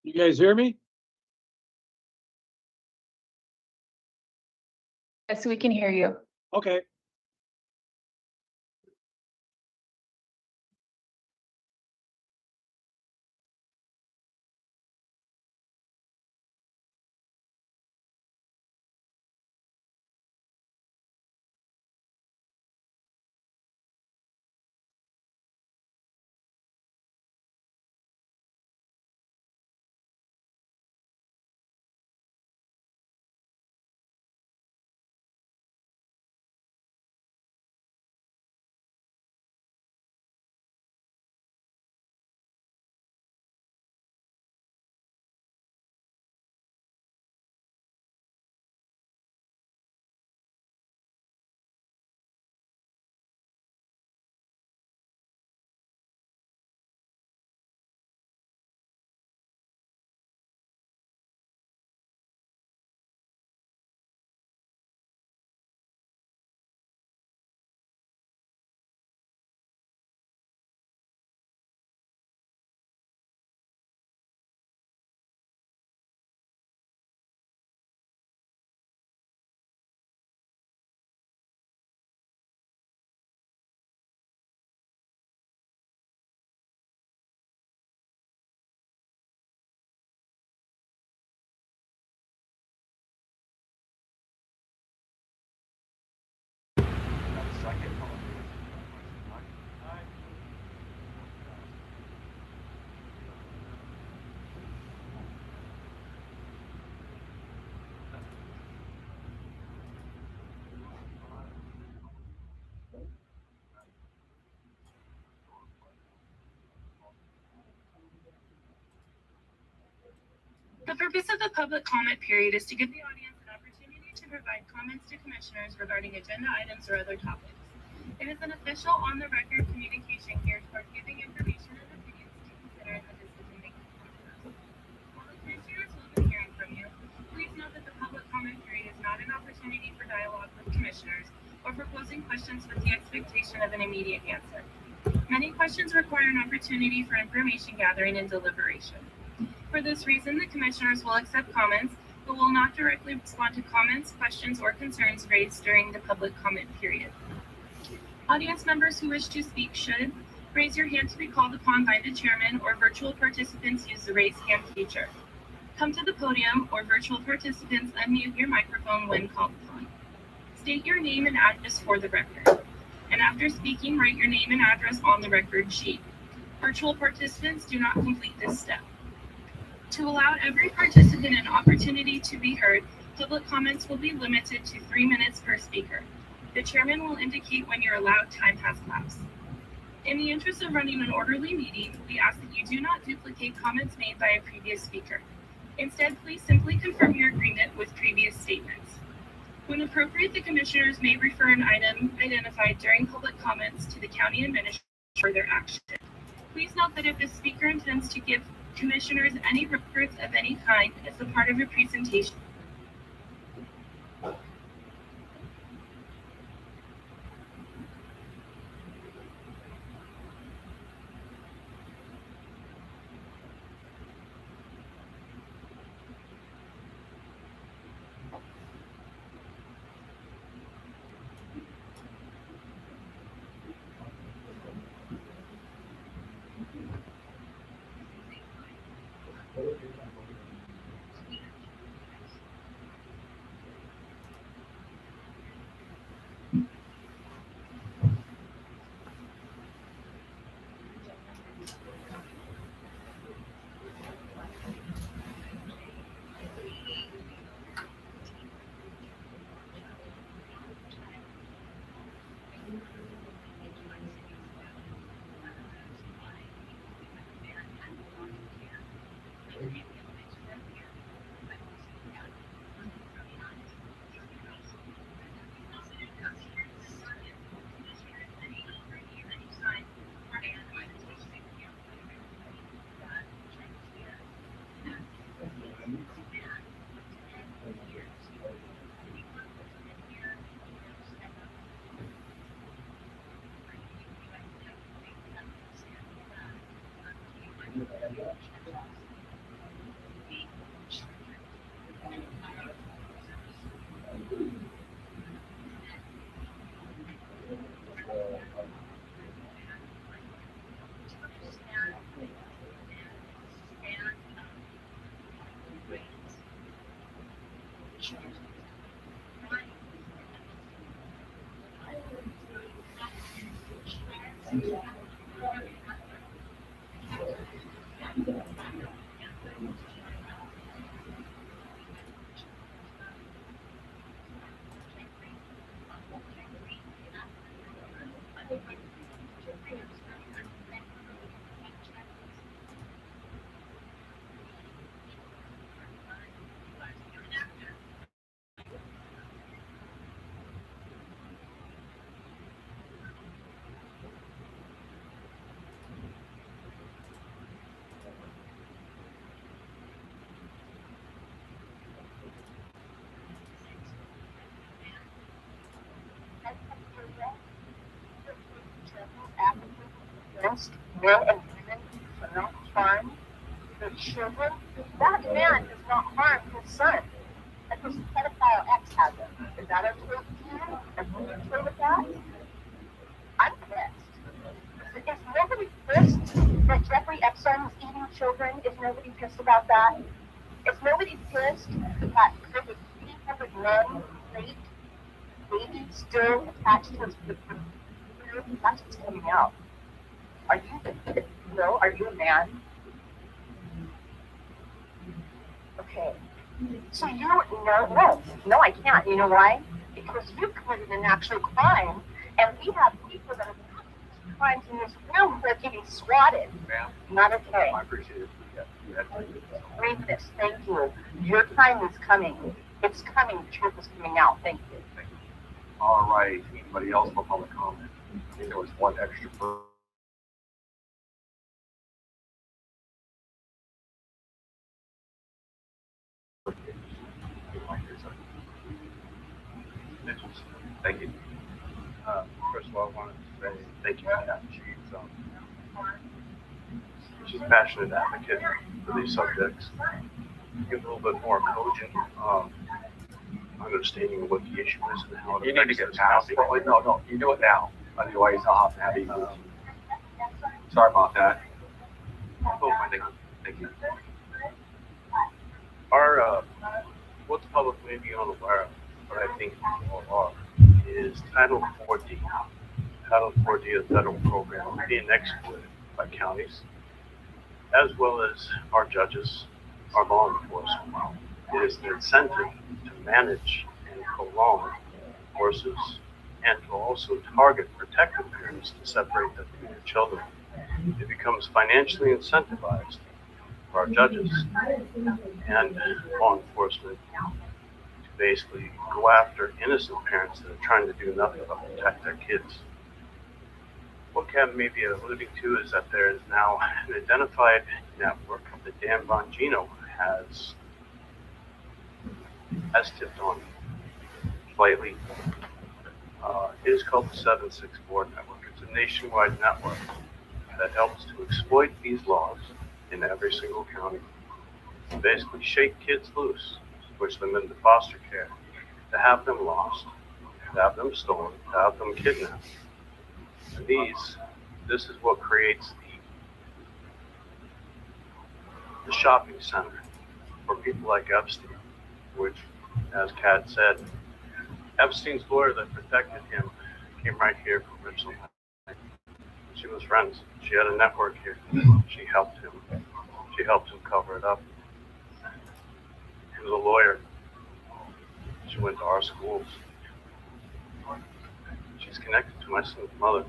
You guys hear me? Yes, we can hear you. Okay. The purpose of the public comment period is to give the audience an opportunity to provide comments to commissioners regarding agenda items or other topics. It is an official on-the-record communication geared toward giving information and opinions to consider in the decision-making process. While the commissioners will be hearing from you, please note that the public comment period is not an opportunity for dialogue with commissioners or for posing questions with the expectation of an immediate answer. Many questions require an opportunity for information gathering and deliberation. For this reason, the commissioners will accept comments, but will not directly respond to comments, questions, or concerns raised during the public comment period. Audience members who wish to speak should raise your hand to be called upon by the chairman, or virtual participants use the raise hand feature. Come to the podium, or virtual participants unmute your microphone when called upon. State your name and address for the record. And after speaking, write your name and address on the record sheet. Virtual participants do not complete this step. To allow every participant an opportunity to be heard, public comments will be limited to 3 minutes per speaker. The chairman will indicate when your allowed time has lapsed. In the interest of running an orderly meeting, we ask that you do not duplicate comments made by a previous speaker. Instead, please simply confirm your agreement with previous statements. When appropriate, the commissioners may refer an item identified during public comments to the county administrator for their action. Please note that if the speaker intends to give commissioners any reports of any kind as a part of your presentation, Against men and women for not harm their children, that man does not harm his son. Like his pedophile ex has him. Is that okay with you? Are you okay with that? I'm pissed. Is nobody pissed that Jeffrey Epstein was eating children? Is nobody pissed about that? Is nobody pissed that over 300 men raped babies still attached to his computer? That's what's coming out. Are you a man? Okay. So you no, I can't. You know why? Because you committed an actual crime, and we have people that have committed crimes in this room who are getting swatted. Ma'am, not okay. I appreciate it. Yeah, Read this. Thank you. Your time is coming. It's coming. The truth is coming out. Thank you. Thank you. All right. Anybody else for public comment? I think there was one extra person. Thank you. First of all, I wanted to say Thank you. she's a passionate advocate for these subjects. Give a little bit more cogent understanding of what the issue is and how it You need to affects get this past topic. it. No, you do it now. Otherwise, I'll have to have you. Sorry about that. Oh, Thank you. Our what the public may be unaware of, but I think people are, is Title 4D. Title 4D is a federal program being exploited by counties, as well as our judges, our law enforcement. It is an incentive to manage and prolong horses and to also target protective parents to separate them from their children. It becomes financially incentivized for our judges and law enforcement to basically go after innocent parents that are trying to do nothing but protect their kids. What Kevin may be alluding to is that there is now an identified network that Dan Bongino has tipped on slightly. It is called the 764 Network. It's a nationwide network that helps to exploit these laws in every single county. Basically shake kids loose, push them into foster care, to have them lost, to have them stolen, to have them kidnapped. And this is what creates the shopping center for people like Epstein, which, as Kat said, Epstein's lawyer that protected him came right here from Richland. She was friends. She had a network here. She helped him. She helped him cover it up. He was a lawyer. She went to our schools. She's connected to my son's mother.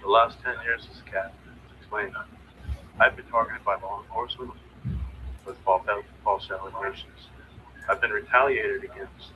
The last 10 years, as Kat explained, I've been targeted by law enforcement with false allegations. I've been retaliated against.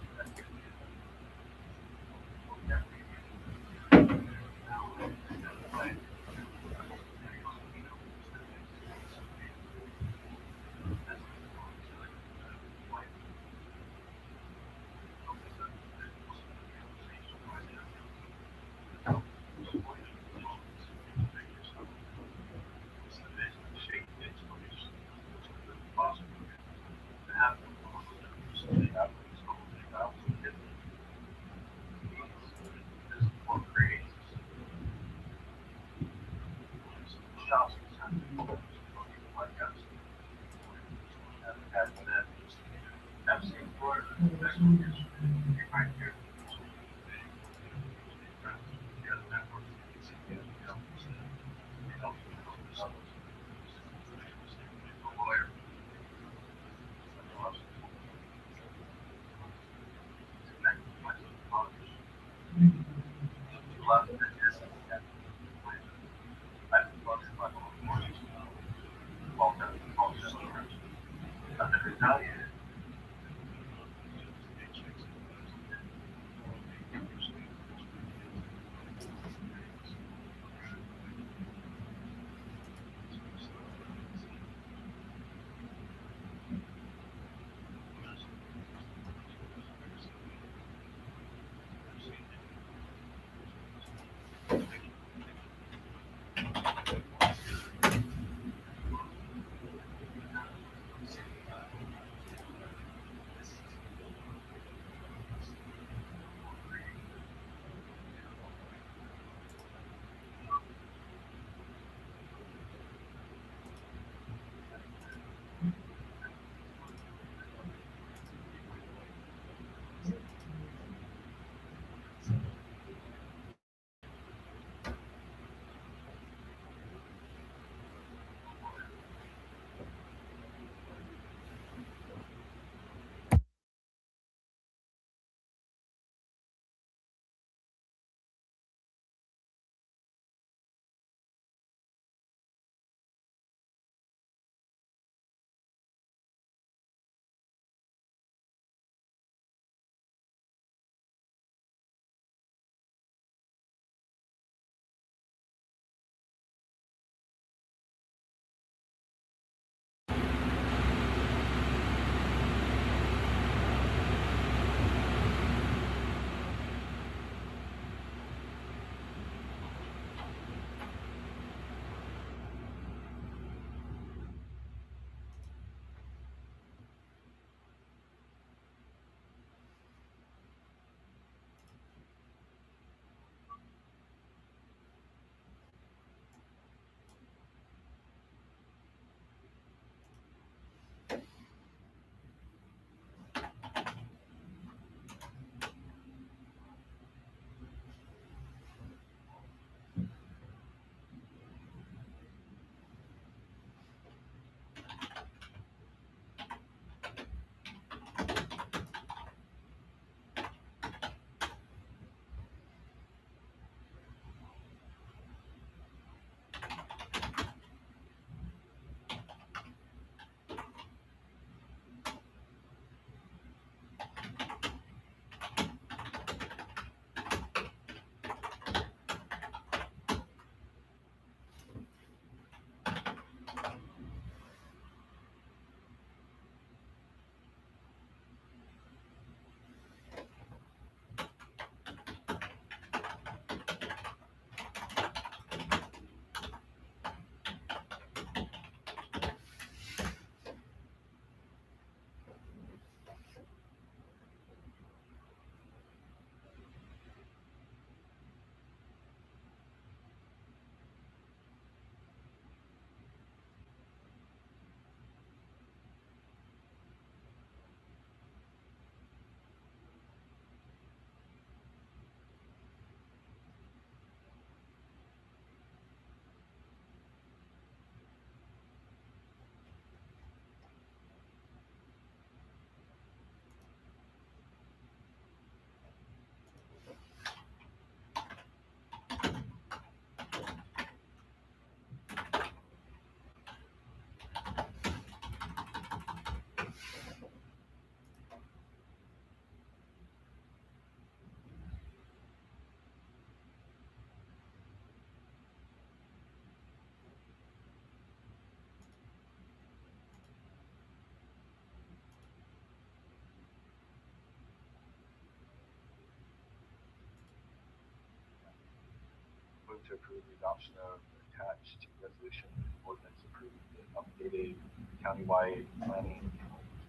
to approve the adoption of attached resolution ordinance approving the updated countywide planning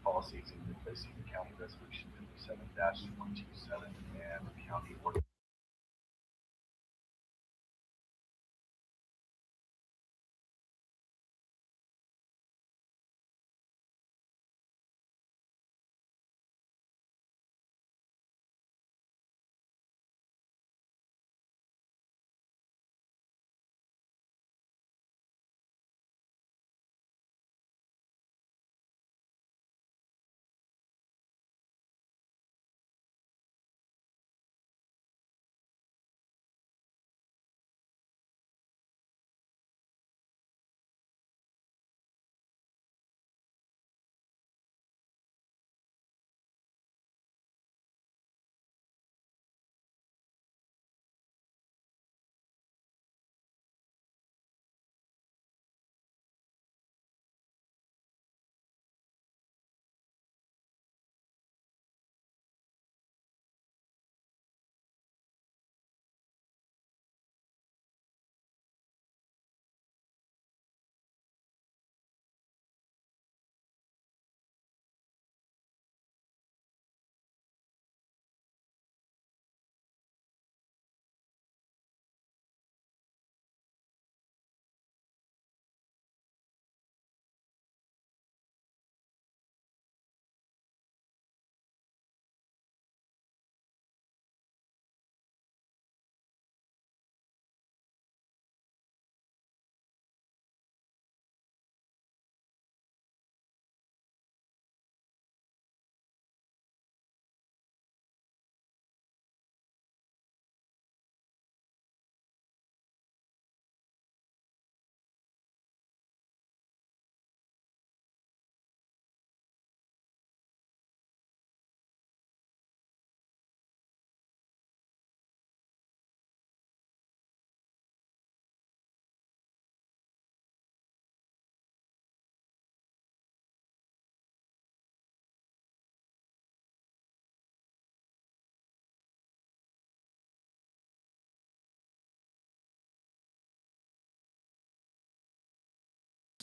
policies and replacing the county resolution 57-127 and county ordinance.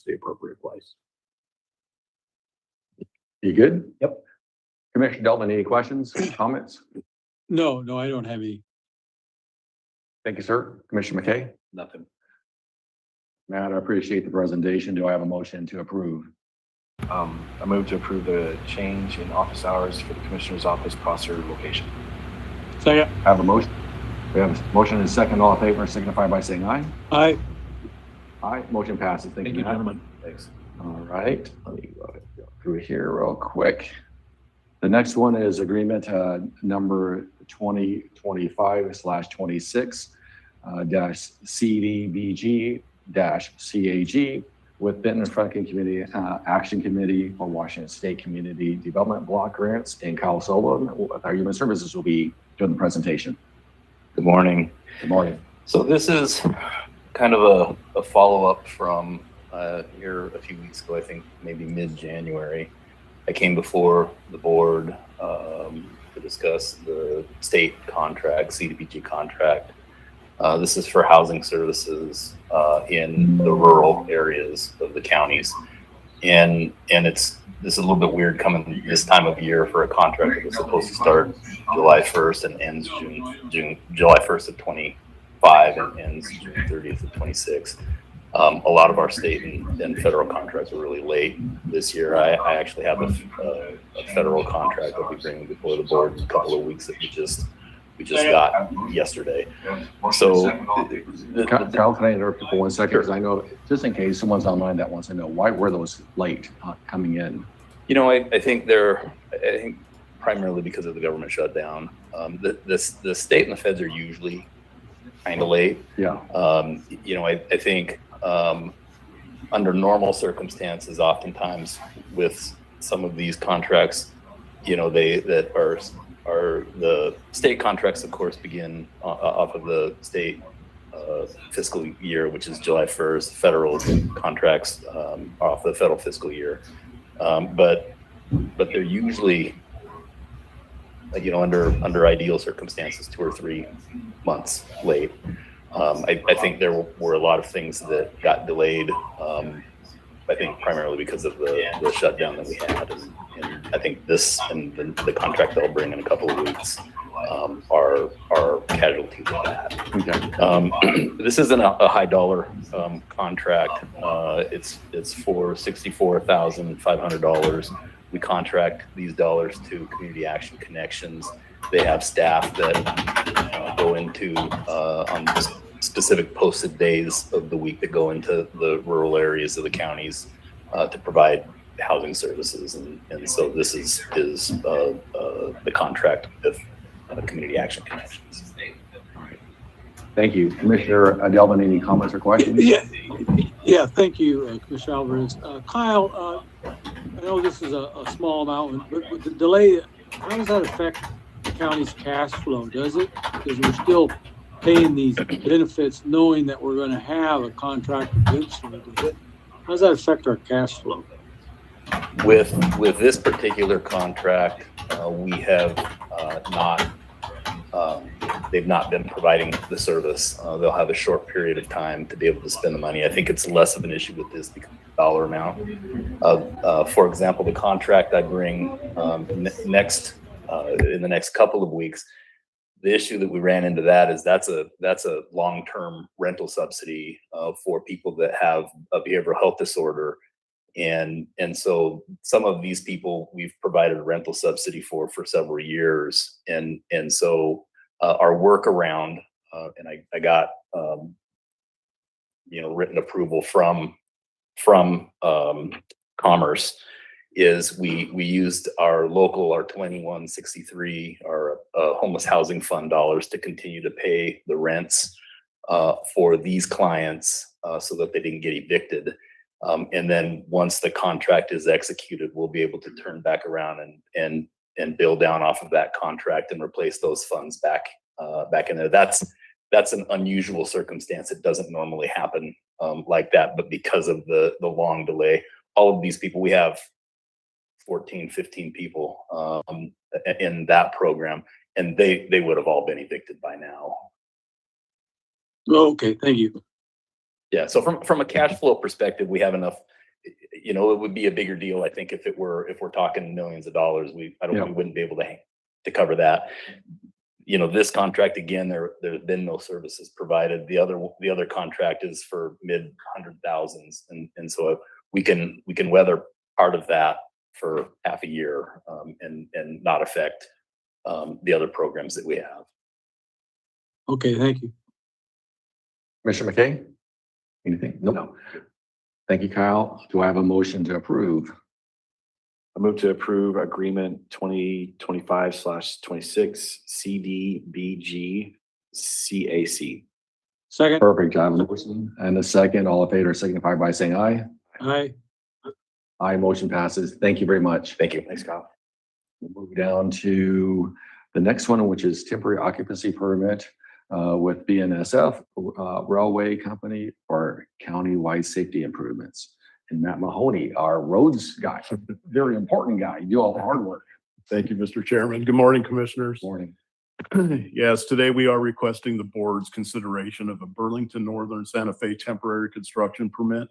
The appropriate place. You good? Yep. Commissioner Deltman, any questions, comments? No, I don't have any. Thank you, sir. Commissioner McKay? Nothing. Matt, I appreciate the presentation. Do I have a motion to approve? I move to approve the change in office hours for the Commissioner's Office Prosser location. Second. I have a motion. We have a motion and a second. All in favor, signify by saying aye. Aye. Aye, motion passes. Thank you, Matt. Gentlemen. Thanks. All right, let me go through here real quick. The next one is agreement number 2025/26 dash CDBG dash CAG with Benton Franklin Community Action Committee for Washington State Community Development Block Grants, and Kyle Sullivan with our Human Services will be doing the presentation. Good morning. Good morning. So this is kind of a follow-up from here a few weeks ago, I think maybe mid-January. I came before the board to discuss the state contract, CDBG contract. This is for housing services in the rural areas of the counties. And this is a little bit weird coming this time of year for a contract that was supposed to start July 1st and ends July 1st of 25 and ends June 30th of 26. A lot of our state and federal contracts were really late this year. I actually have a federal contract I'll be bringing before the board in a couple of weeks that we just got yesterday. So, Kyle, can I interrupt you for 1 second? Because I know, just in case someone's online that wants to know, why were those late coming in? you know, I think I think primarily because of the government shutdown. The state and the feds are usually kind of late. Yeah. You know, I think under normal circumstances, oftentimes with some of these contracts, you know, that are the state contracts, of course, begin off of the state fiscal year, which is July 1st. Federal contracts off the federal fiscal year, but they're usually, you know, under ideal circumstances, 2 or 3 months late. I think there were a lot of things that got delayed. I think primarily because of the shutdown that we had, and I think this and the contract they'll bring in a couple of weeks are casualties of that. Okay. This isn't a high dollar contract. It's for $64,500. We contract these dollars to Community Action Connections. They have staff that go into on specific posted days of the week that go into the rural areas of the counties to provide housing services, and so this is the contract with Community Action Connections. Thank you. Commissioner Delvin, any comments or questions? Yeah, thank you, Commissioner Alvarez. Kyle, I know this is a small amount, but with the delay, how does that affect the county's cash flow? Does it? Because we're still paying these benefits knowing that we're going to have a contract eventually. How does that affect our cash flow? With this particular contract, we have they've not been providing the service. They'll have a short period of time to be able to spend the money. I think it's less of an issue with this because of the dollar amount. For example, the contract I bring in the next couple of weeks, the issue that we ran into that's a long-term rental subsidy for people that have a behavioral health disorder. And so some of these people we've provided a rental subsidy for several years. And so our workaround, and I got, written approval from Commerce, is we used our 2163, our homeless housing fund dollars to continue to pay the rents for these clients so that they didn't get evicted. And then once the contract is executed, we'll be able to turn back around and bill down off of that contract and replace those funds back in there. That's an unusual circumstance. It doesn't normally happen like that, but because of the long delay, all of these people, we have 14, 15 people in that program, and they would have all been evicted by now. Okay, thank you. Yeah, so from a cash flow perspective, we have enough. It would be a bigger deal, I think, if we're talking millions of dollars. We wouldn't be able to cover that. This contract, again, there's been no services provided. The other contract is for mid $100,000s, and so we can weather part of that for half a year and not affect the other programs that we have. Okay, thank you. Commissioner McKay? Anything? Nope. No. Thank you, Kyle. Do I have a motion to approve? I move to approve agreement 2025/26 CDBG CAC. Second. Perfect. I have a motion and a second. All in favor signify by saying aye. Aye. Aye, motion passes. Thank you very much. Thank you. Thanks, Kyle. We'll move down to the next one, which is temporary occupancy permit with BNSF Railway Company for countywide safety improvements. And Matt Mahoney, our roads guy, very important guy. You do all the hard work. Thank you, Mr. Chairman. Good morning, Commissioners. Morning. Yes, today we are requesting the board's consideration of a Burlington Northern Santa Fe temporary construction permit.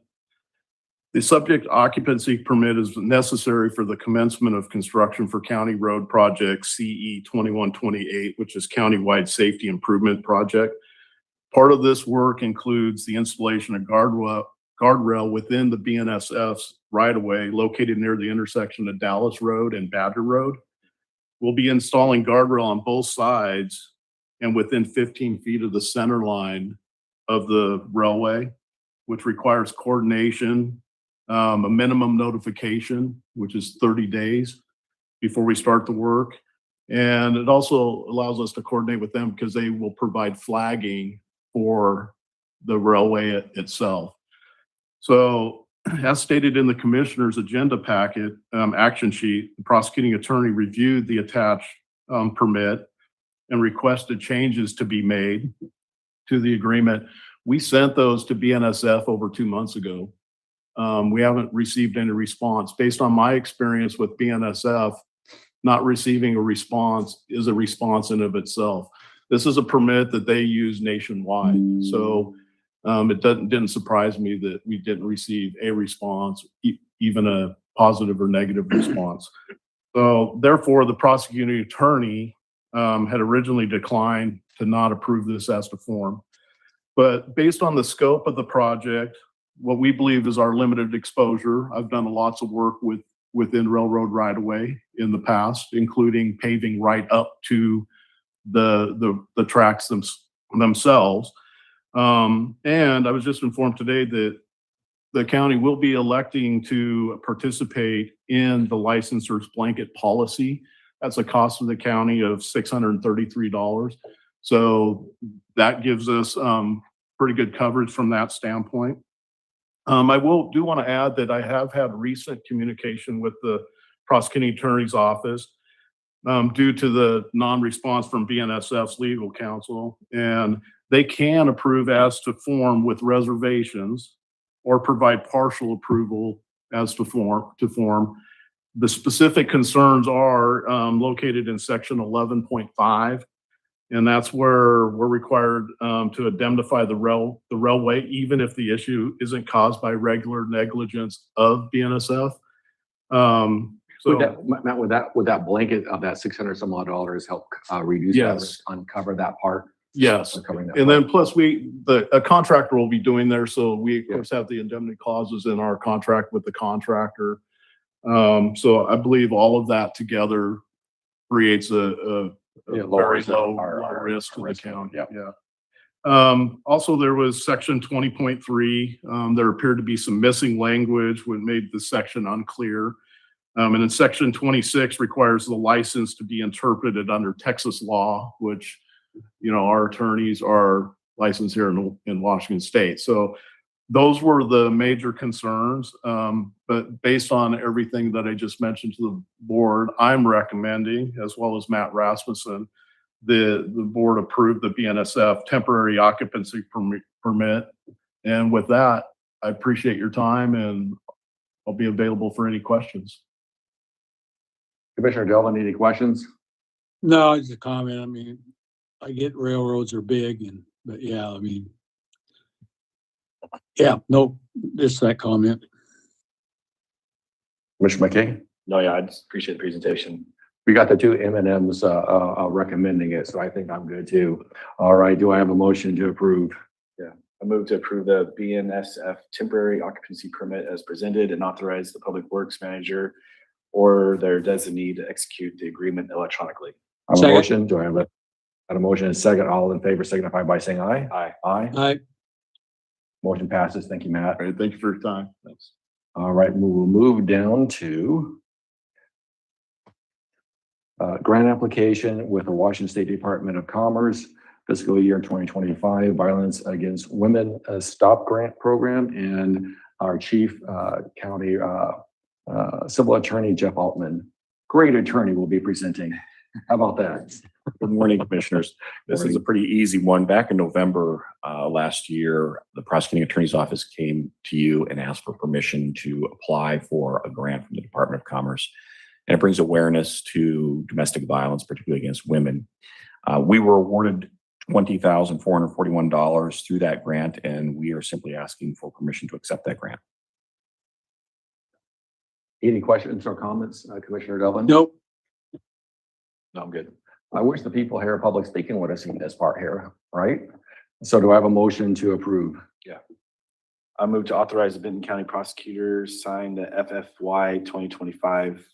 The subject occupancy permit is necessary for the commencement of construction for County Road Project CE 2128, which is Countywide Safety Improvement Project. Part of this work includes the installation of guardrail within the BNSF's right-of-way located near the intersection of Dallas Road and Badger Road. We'll be installing guardrail on both sides and within 15 feet of the center line of the railway, which requires coordination, a minimum notification, which is 30 days before we start the work. And it also allows us to coordinate with them because they will provide flagging for the railway itself. So as stated in the commissioner's agenda packet, action sheet, the prosecuting attorney reviewed the attached permit and requested changes to be made to the agreement. We sent those to BNSF over 2 months ago. We haven't received any response. Based on my experience with BNSF, not receiving a response is a response in of itself. This is a permit that they use nationwide. So it didn't surprise me that we didn't receive a response, even a positive or negative response. So therefore, the prosecuting attorney had originally declined to not approve this as to form. But based on the scope of the project, what we believe is our limited exposure, I've done lots of work within railroad right-of-way in the past, including paving right up to the tracks themselves. And I was just informed today that the county will be electing to participate in the licensors blanket policy. That's a cost of the county of $633. So that gives us pretty good coverage from that standpoint. I do want to add that I have had recent communication with the prosecuting attorney's office due to the non-response from BNSF's legal counsel, and they can approve as to form with reservations or provide partial approval as to form. The specific concerns are located in section 11.5, and that's where we're required to indemnify the railway, even if the issue isn't caused by regular negligence of BNSF. So Matt, would that blanket of that 600 some odd dollars help reduce that risk, uncover that part? Yes, and then plus a contractor will be doing there, so we of course have the indemnity clauses in our contract with the contractor. So I believe all of that together creates a very low risk to the county. Also, there was section 20.3. There appeared to be some missing language which made the section unclear. And then section 26 requires the license to be interpreted under Texas law, which, you know, our attorneys are licensed here in Washington State. So those were the major concerns. But based on everything that I just mentioned to the board, I'm recommending, as well as Matt Rasmussen, the board approved the BNSF temporary occupancy permit. And with that, I appreciate your time and I'll be available for any questions. Commissioner Delvin, any questions? No, just a comment. I mean, I get railroads are big but yeah, I mean, yeah, no, just that comment. Commissioner McKay? No, yeah, I just appreciate the presentation. We got the two M&Ms recommending it, so I think I'm good too. All right, do I have a motion to approve? I move to approve the BNSF temporary occupancy permit as presented and authorize the public works manager or their designee to execute the agreement electronically. I have a Second. motion. Do I have a motion and a second? All in favor signify by saying aye. Aye. Aye. Motion passes. Thank you, Matt. All right, thank you for your time. Thanks. All right, we will move down to grant application with the Washington State Department of Commerce, fiscal year 2025, Violence Against Women Stop Grant Program, and our chief county civil attorney, Jeff Altman. Great attorney will be presenting. How about that? Good morning, commissioners. This is a pretty easy one. Back in November last year, the prosecuting attorney's office came to you and asked for permission to apply for a grant from the Department of Commerce. And it brings awareness to domestic violence, particularly against women. We were awarded $20,441 through that grant, and we are simply asking for permission to accept that grant. Any questions or comments, Commissioner Delvin? Nope. No, I'm good. I wish the people here, public speaking, would have seen this part here, right? So do I have a motion to approve? I move to authorize the Benton County prosecutor sign the FFY 2025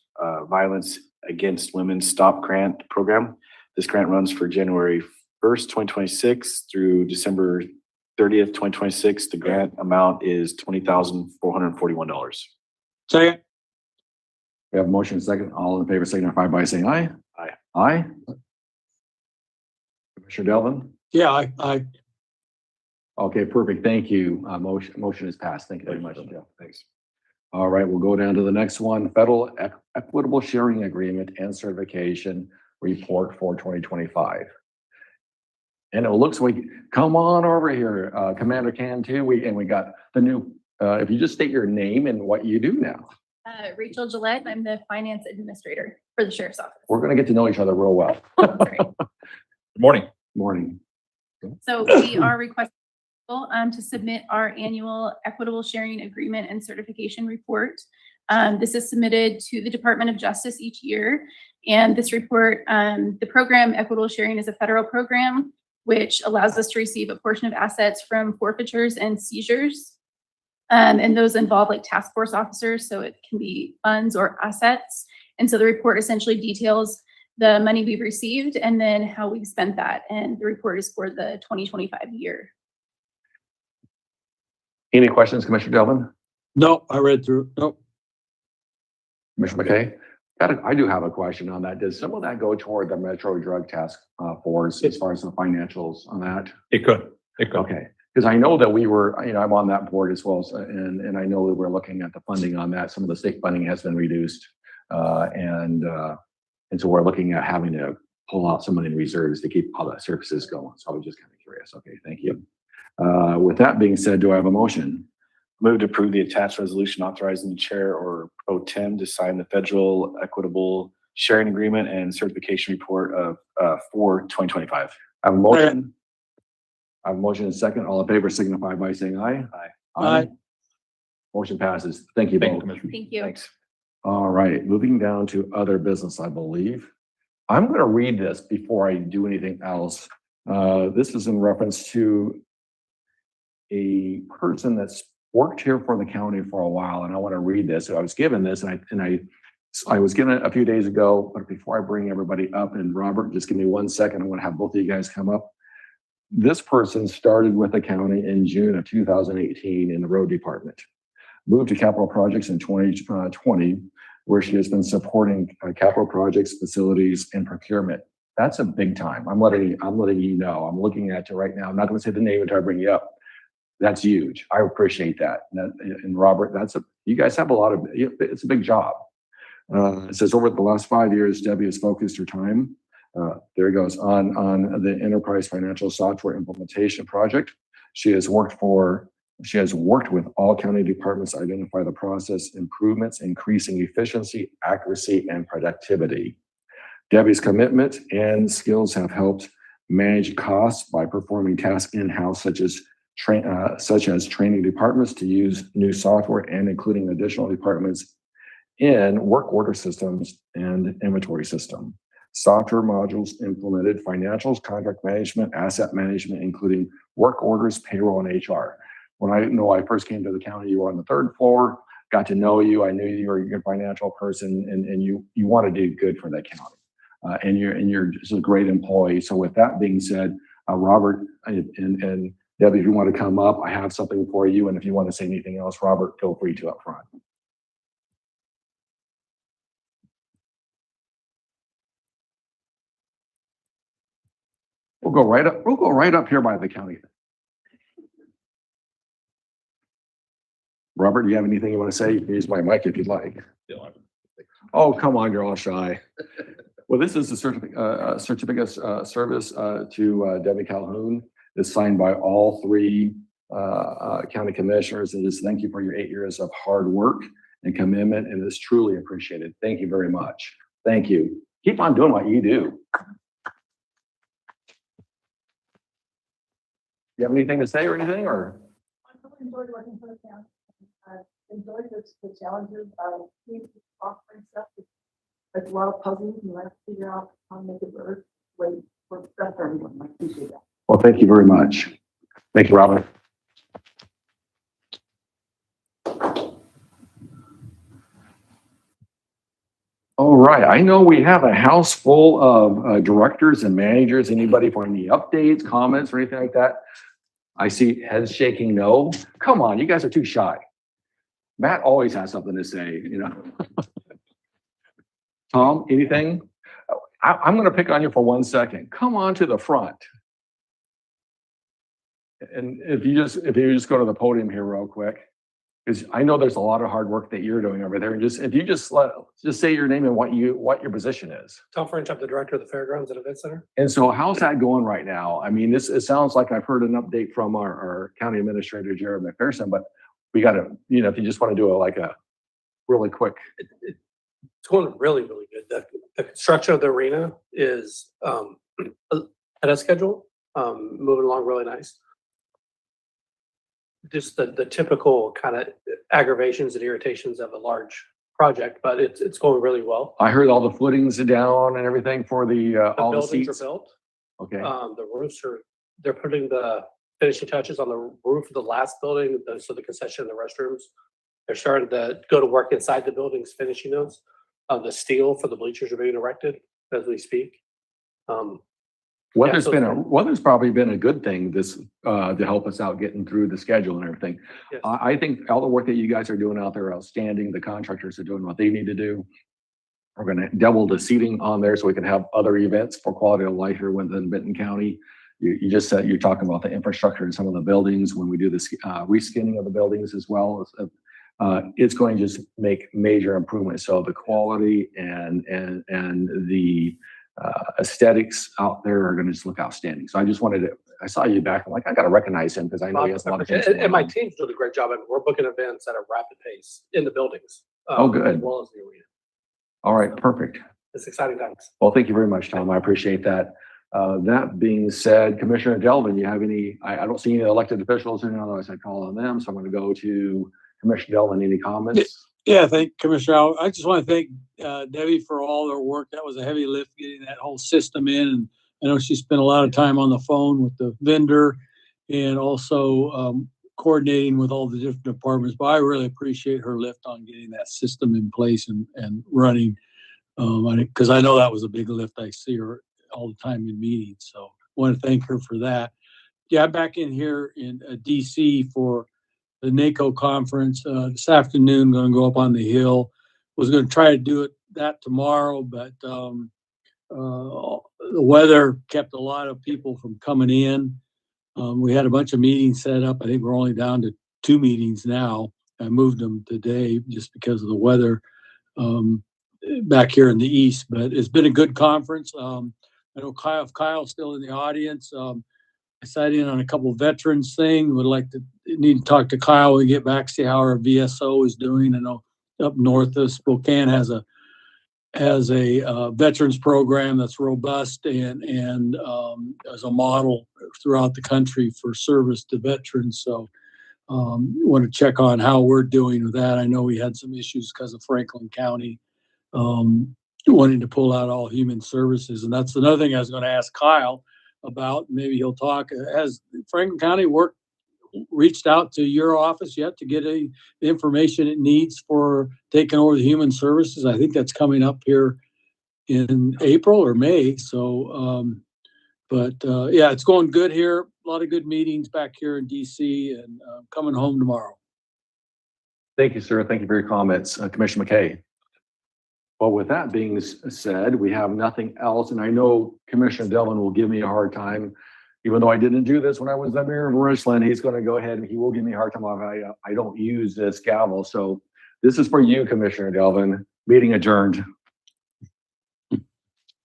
Violence Against Women Stop Grant Program. This grant runs for January 1st, 2026 through December 30th, 2026. The grant amount is $20,441. Second. We have a motion second. All in favor signify by saying aye. Aye. Aye. Commissioner Delvin? Yeah, I Okay, perfect. Thank you. Motion is passed. Thank you very much. Thanks. All right, we'll go down to the next one. Federal Equitable Sharing Agreement and Certification Report for 2025. And it looks like, come on over here, Commander Cantu. We got the new, if you just state your name and what you do now. Rachel Gillette, I'm the finance administrator for the sheriff's office. We're going to get to know each other real well. Sorry. Good morning. Morning. So we are requesting to submit our annual equitable sharing agreement and certification report. This is submitted to the Department of Justice each year. And this report, the program Equitable Sharing is a federal program which allows us to receive a portion of assets from forfeitures and seizures. And those involve like task force officers, so it can be funds or assets. And so the report essentially details the money we've received and then how we've spent that. And the report is for the 2025 year. Any questions, Commissioner Delvin? No, I read through. Nope. Commissioner McKay? I do have a question on that. Does some of that go toward the Metro Drug Task Force as far as the financials on that? It could. Okay, because I know that we were, I'm on that board as well, so, and I know that we're looking at the funding on that. Some of the state funding has been reduced, and so we're looking at having to pull out some money in reserves to keep all that services going. So I was just kind of curious. Okay, thank you. With that being said, do I have a motion? Move to approve the attached resolution authorizing the chair or pro tem to sign the federal equitable sharing agreement and certification report of for 2025. I have a motion. I have a motion and a second. All in favor signify by saying aye. Aye. Motion passes. Thank you both. Thank you. Thanks. All right, moving down to other business, I believe. I'm going to read this before I do anything else. This is in reference to a person that's worked here for the county for a while, and I want to read this. So I was given this, and I was given it a few days ago, but before I bring everybody up, and Robert, just give me 1 second. I'm going to have both of you guys come up. This person started with the county in June of 2018 in the road department, moved to capital projects in 2020, where she has been supporting capital projects, facilities, and procurement. That's a big time. I'm letting you know. I'm looking at you right now. I'm not going to say the name until I bring you up. That's huge. I appreciate that. And Robert, you guys have a lot of, it's a big job. It says over the last 5 years, Debbie has focused her time, there it goes, on the enterprise financial software implementation project. She has worked with all county departments to identify the process improvements, increasing efficiency, accuracy, and productivity. Debbie's commitment and skills have helped manage costs by performing tasks in-house, such as training departments to use new software and including additional departments in work order systems and inventory system. Software modules implemented financials, contract management, asset management, including work orders, payroll, and HR. When I first came to the county, you were on the 3rd floor, got to know you. I knew you were a good financial person and you want to do good for that county. And you're just a great employee. So with that being said, Robert and Debbie, if you want to come up, I have something for you. And if you want to say anything else, Robert, feel free to up front. We'll go right up here by the county. Robert, do you have anything you want to say? You can use my mic if you'd like. Oh, come on, you're all shy. Well, this is a certificate of service to Debbie Calhoun. It's signed by all 3 county commissioners. And just thank you for your 8 years of hard work and commitment. And it's truly appreciated. Thank you very much. Thank you. Keep on doing what you do. You have anything to say or anything, or? I really enjoyed working for the county. I enjoyed the challenges of offering stuff. There's a lot of puzzles and I have to figure out how to make it work. Work stuff for everyone. I appreciate that. Well, thank you very much. Thank you, Robert. All right, I know we have a house full of directors and managers. Anybody for any updates, comments, or anything like that? I see heads shaking no. Come on, you guys are too shy. Matt always has something to say, Tom, anything? I'm going to pick on you for 1 second. Come on to the front. And if you just go to the podium here real quick, because I know there's a lot of hard work that you're doing over there. And just say your name and what your position is. Tom French, I'm the director of the Fairgrounds and Event Center. And so how's that going right now? I mean, it sounds like I've heard an update from our county administrator, Jared McPherson, but we got to, if you just want to do a really quick. It's going really, really good. The construction of the arena is at a schedule. moving along really nice. Just the typical kind of aggravations and irritations of a large project, but it's going really well. I heard all the footings are down and everything for the, The all the buildings seats. are built. Okay, The roofs they're putting the finishing touches on the roof of the last building, so the concession and the restrooms. They're starting to go to work inside the buildings, finishing those. The steel for the bleachers are being erected as we speak. weather's probably been a good thing this, to help us out getting through the schedule and everything. Yes. I think all the work that you guys are doing out there are outstanding. The contractors are doing what they need to do. We're gonna double the seating on there so we can have other events for quality of life here within Benton County. You just said, you're talking about the infrastructure in some of the buildings when we do this, reskinning of the buildings as well. It's going to just make major improvements. So the quality and the aesthetics out there are going to just look outstanding. So I just wanted to, I saw you back. I'm like, I got to recognize him because I know he has a lot of things. And my team's doing a great job. I mean, we're booking events at a rapid pace in the buildings. Oh, good. As well as the arena. All right, perfect. It's exciting times. Well, thank you very much, Tom. I appreciate that. That being said, Commissioner Delvin, you have any, I don't see any elected officials, and otherwise I call on them. So I'm going to go to Commissioner Delvin. Any comments? Yeah, thank Commissioner Al. I just want to thank Debbie for all their work. That was a heavy lift getting that whole system in. And I know she spent a lot of time on the phone with the vendor and also coordinating with all the different departments. But I really appreciate her lift on getting that system in place and running. Because I know that was a big lift. I see her all the time in meetings. So I want to thank her for that. Yeah, I'm back in here in DC for the NACO conference this afternoon. Going to go up on the hill. Was going to try to do that tomorrow, but the weather kept a lot of people from coming in. We had a bunch of meetings set up. I think we're only down to 2 meetings now. I moved them today just because of the weather back here in the east. But it's been a good conference. I know Kyle's still in the audience. I sat in on a couple of veterans thing. Need to talk to Kyle and get back, see how our VSO is doing. I know up north of Spokane has a veterans program that's robust and as a model throughout the country for service to veterans. So want to check on how we're doing with that. I know we had some issues because of Franklin County wanting to pull out all human services. And that's another thing I was going to ask Kyle about. Maybe he'll talk. Has Franklin County reached out to your office yet to get the information it needs for taking over the human services? I think that's coming up here in April or May. So, yeah, it's going good here. A lot of good meetings back here in DC and coming home tomorrow. Thank you, sir. Thank you for your comments. Commissioner McKay. Well, with that being said, we have nothing else. And I know Commissioner Delvin will give me a hard time, even though I didn't do this when I was the mayor of Richland. He's going to go ahead and he will give me a hard time if I don't use this gavel. So this is for you, Commissioner Delvin. Meeting adjourned.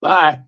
Bye.